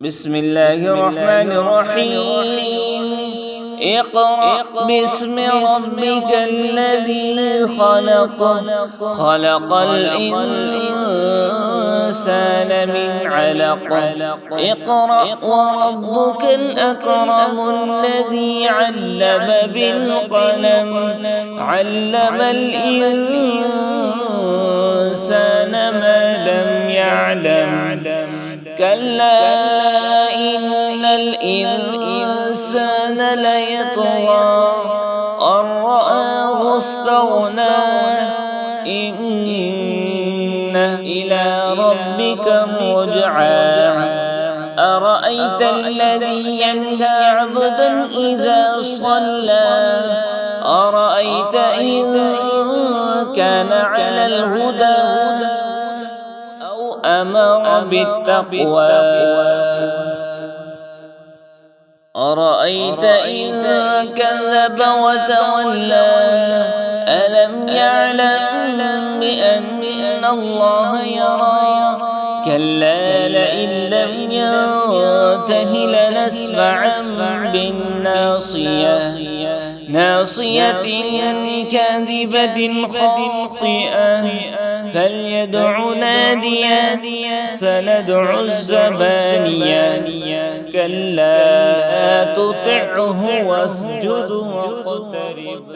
بسم الله الرحمن الرحيم. اقرأ باسم ربك الذي خلق. خلق الإنسان من علق. اقرأ وربك الأكرم الذي علم بالقلم. علم الإنسان ما لم يعلم. كلا إن الإنسان ليطغى أن رآه استغنى. إن إلى ربك الرجعى. أرأيت الذي ينهى عبدا إذا صلى. أرأيت إن كان على الهدى أمر بالتقوى. أرأيت إن كذب وتولى. ألم يعلم بأن الله يرى. كلا لئن لم ينته لنسفعا بالناصية. ناصية كاذبة خاطئة. فليدع ناديا سندع الزبانيا. كلا لا تطعه واسجد واقترب.